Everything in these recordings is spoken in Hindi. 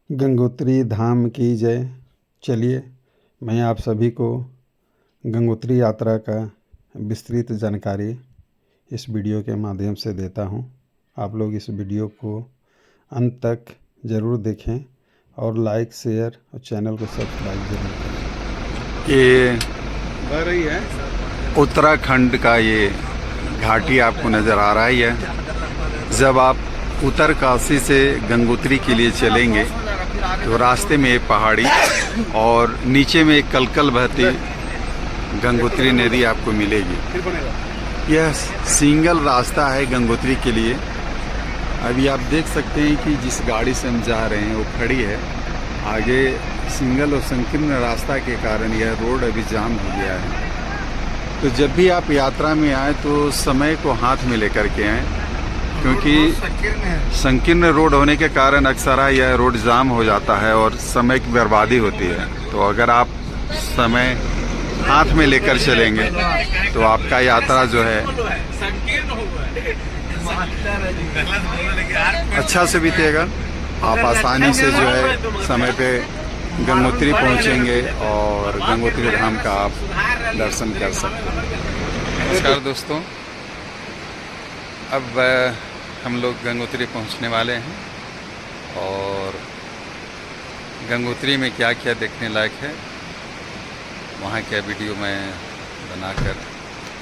गंगोत्री धाम की जय। चलिए, मैं आप सभी को गंगोत्री यात्रा का विस्तृत जानकारी इस वीडियो के माध्यम से देता हूं। आप लोग इस वीडियो को अंत तक ज़रूर देखें और लाइक, शेयर और चैनल को सब्सक्राइब जरूर करें। ये बह रही है उत्तराखंड का ये घाटी आपको नज़र आ रहा है। जब आप उत्तरकाशी से गंगोत्री के लिए चलेंगे तो रास्ते में एक पहाड़ी और नीचे में एक कलकल बहती गंगोत्री नदी आपको मिलेगी। यह सिंगल रास्ता है गंगोत्री के लिए। अभी आप देख सकते हैं कि जिस गाड़ी से हम जा रहे हैं वो खड़ी है। आगे सिंगल और संकीर्ण रास्ता के कारण यह रोड अभी जाम हो गया है। तो जब भी आप यात्रा में आए तो समय को हाथ में लेकर के आएँ, क्योंकि संकीर्ण रोड होने के कारण अक्सर यह रोड जाम हो जाता है और समय की बर्बादी होती है। तो अगर आप समय हाथ में लेकर चलेंगे तो आपका यात्रा जो है अच्छा से बीतेगा। आप आसानी से जो है समय पे गंगोत्री पहुंचेंगे और गंगोत्री धाम का आप दर्शन कर सकते हैं। नमस्कार दोस्तों, अब हम लोग गंगोत्री पहुंचने वाले हैं और गंगोत्री में क्या क्या देखने लायक है वहाँ क्या वीडियो मैं बनाकर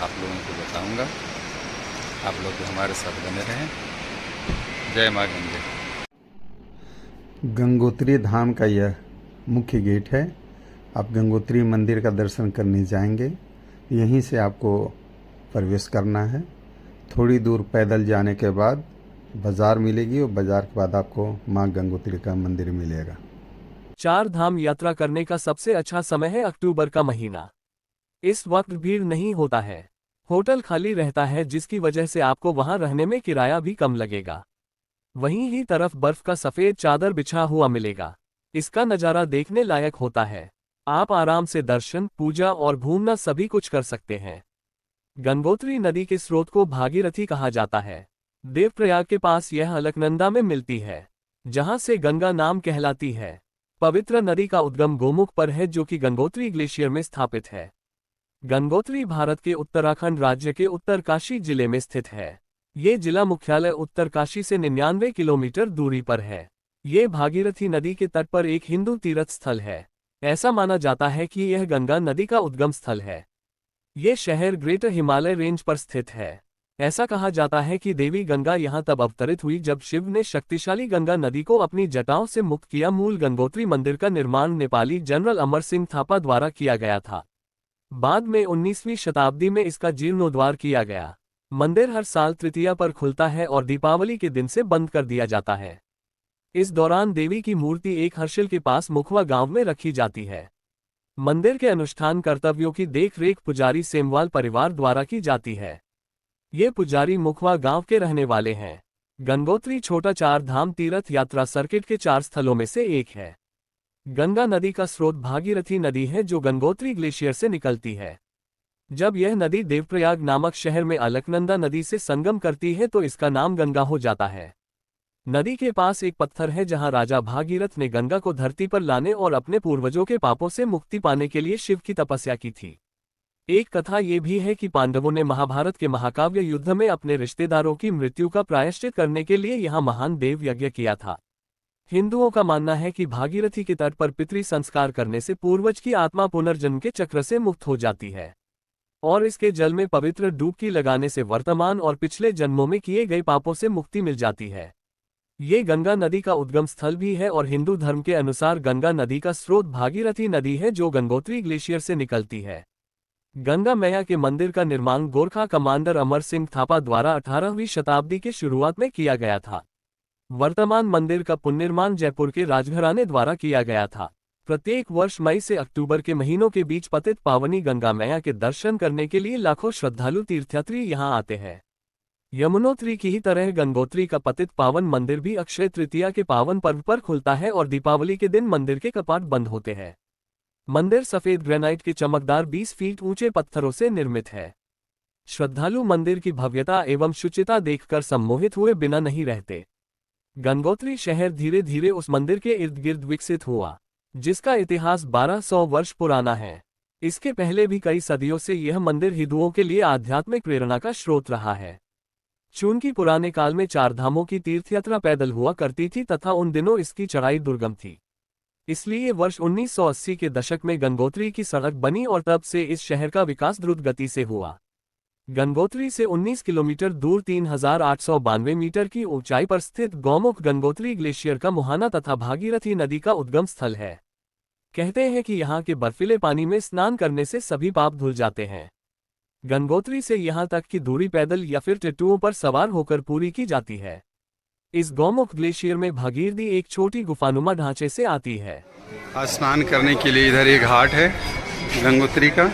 आप लोगों को बताऊंगा। आप लोग हमारे साथ बने रहें। जय माँ गंगे। गंगोत्री धाम का यह मुख्य गेट है। आप गंगोत्री मंदिर का दर्शन करने जाएंगे, यहीं से आपको प्रवेश करना है। थोड़ी दूर पैदल जाने के बाद बाज़ार मिलेगी और बाज़ार के बाद आपको माँ गंगोत्री का मंदिर मिलेगा। चार धाम यात्रा करने का सबसे अच्छा समय है अक्टूबर का महीना। इस वक्त भीड़ नहीं होता है, होटल खाली रहता है, जिसकी वजह से आपको वहां रहने में किराया भी कम लगेगा। वहीं ही तरफ बर्फ का सफेद चादर बिछा हुआ मिलेगा। इसका नज़ारा देखने लायक होता है। आप आराम से दर्शन, पूजा और घूमना सभी कुछ कर सकते हैं। गंगोत्री नदी के स्रोत को भागीरथी कहा जाता है। देवप्रयाग के पास यह अलकनंदा में मिलती है, जहां से गंगा नाम कहलाती है। पवित्र नदी का उद्गम गोमुख पर है, जो कि गंगोत्री ग्लेशियर में स्थापित है। गंगोत्री भारत के उत्तराखंड राज्य के उत्तरकाशी जिले में स्थित है। ये जिला मुख्यालय उत्तरकाशी से 99 किलोमीटर दूरी पर है। ये भागीरथी नदी के तट पर एक हिंदू तीर्थ स्थल है। ऐसा माना जाता है कि यह गंगा नदी का उद्गम स्थल है। ये शहर ग्रेटर हिमालय रेंज पर स्थित है। ऐसा कहा जाता है कि देवी गंगा यहाँ तब अवतरित हुई जब शिव ने शक्तिशाली गंगा नदी को अपनी जटाओं से मुक्त किया। मूल गंगोत्री मंदिर का निर्माण नेपाली जनरल अमर सिंह थापा द्वारा किया गया था। बाद में 19वीं शताब्दी में इसका जीर्णोद्धार किया गया। मंदिर हर साल तृतीया पर खुलता है और दीपावली के दिन से बंद कर दिया जाता है। इस दौरान देवी की मूर्ति एक हर्षिल के पास मुखवा गांव में रखी जाती है। मंदिर के अनुष्ठान कर्तव्यों की देखरेख पुजारी सेमवाल परिवार द्वारा की जाती है। ये पुजारी मुखवा गांव के रहने वाले हैं। गंगोत्री छोटा चार धाम तीर्थ यात्रा सर्किट के 4 स्थलों में से एक है। गंगा नदी का स्रोत भागीरथी नदी है, जो गंगोत्री ग्लेशियर से निकलती है। जब यह नदी देवप्रयाग नामक शहर में अलकनंदा नदी से संगम करती है तो इसका नाम गंगा हो जाता है। नदी के पास एक पत्थर है जहां राजा भागीरथ ने गंगा को धरती पर लाने और अपने पूर्वजों के पापों से मुक्ति पाने के लिए शिव की तपस्या की थी। एक कथा ये भी है कि पांडवों ने महाभारत के महाकाव्य युद्ध में अपने रिश्तेदारों की मृत्यु का प्रायश्चित करने के लिए यहाँ महान देव यज्ञ किया था। हिंदुओं का मानना है कि भागीरथी के तट पर पितृ संस्कार करने से पूर्वज की आत्मा पुनर्जन्म के चक्र से मुक्त हो जाती है और इसके जल में पवित्र डुबकी लगाने से वर्तमान और पिछले जन्मों में किए गए पापों से मुक्ति मिल जाती है। ये गंगा नदी का उद्गम स्थल भी है और हिंदू धर्म के अनुसार गंगा नदी का स्रोत भागीरथी नदी है, जो गंगोत्री ग्लेशियर से निकलती है। गंगा मैया के मंदिर का निर्माण गोरखा कमांडर अमर सिंह थापा द्वारा 18वीं शताब्दी के शुरुआत में किया गया था। वर्तमान मंदिर का पुनर्निर्माण जयपुर के राजघराने द्वारा किया गया था। प्रत्येक वर्ष मई से अक्टूबर के महीनों के बीच पतित पावनी गंगा मैया के दर्शन करने के लिए लाखों श्रद्धालु तीर्थयात्री यहां आते हैं। यमुनोत्री की ही तरह गंगोत्री का पतित पावन मंदिर भी अक्षय तृतीया के पावन पर्व पर खुलता है और दीपावली के दिन मंदिर के कपाट बंद होते हैं। मंदिर सफेद ग्रेनाइट के चमकदार 20 फीट ऊंचे पत्थरों से निर्मित है। श्रद्धालु मंदिर की भव्यता एवं शुचिता देखकर सम्मोहित हुए बिना नहीं रहते। गंगोत्री शहर धीरे धीरे उस मंदिर के इर्द गिर्द विकसित हुआ, जिसका इतिहास 1200 वर्ष पुराना है। इसके पहले भी कई सदियों से यह मंदिर हिंदुओं के लिए आध्यात्मिक प्रेरणा का स्रोत रहा है। चूंकि पुराने काल में 4 धामों की तीर्थयात्रा पैदल हुआ करती थी तथा उन दिनों इसकी चढ़ाई दुर्गम थी, इसलिए वर्ष 1980 के दशक में गंगोत्री की सड़क बनी और तब से इस शहर का विकास द्रुत गति से हुआ। गंगोत्री से 19 किलोमीटर दूर 3892 मीटर की ऊंचाई पर स्थित गौमुख गंगोत्री ग्लेशियर का मुहाना तथा भागीरथी नदी का उद्गम स्थल है। कहते हैं कि यहाँ के बर्फीले पानी में स्नान करने से सभी पाप धुल जाते हैं। गंगोत्री से यहाँ तक की दूरी पैदल या फिर टेटुओं पर सवार होकर पूरी की जाती है। इस गौमुख ग्लेशियर में भागीरथी एक छोटी गुफानुमा ढांचे से आती है। आज स्नान करने के लिए इधर एक घाट है गंगोत्री का।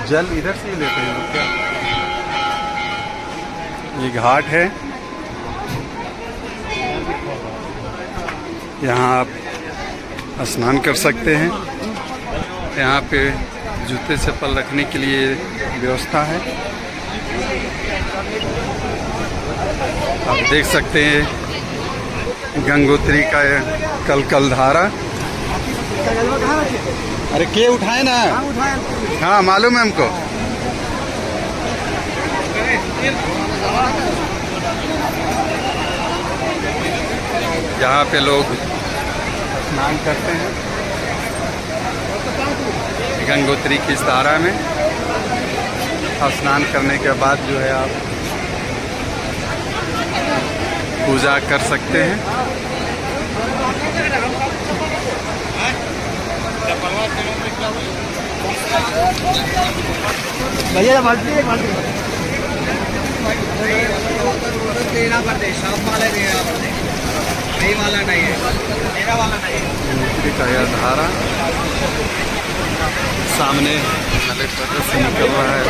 जल इधर से ही लेते हैं लोग क्या? ये घाट है, यहाँ आप स्नान कर सकते हैं। यहाँ पे जूते चप्पल रखने के लिए व्यवस्था है। आप देख सकते हैं गंगोत्री का कलकल धारा। अरे के उठाए ना? हाँ मालूम है हमको। यहाँ पे लोग स्नान करते हैं गंगोत्री की इस धारा में। और स्नान करने के बाद जो है आप पूजा कर सकते हैं। भैया बाल्टी है, बाल्टी लेना पड़ता है, शॉप वाले नहीं वाला नहीं है, मेरा वाला नहीं है। गंगोत्री का यह धारा सामने से निकल रहा है।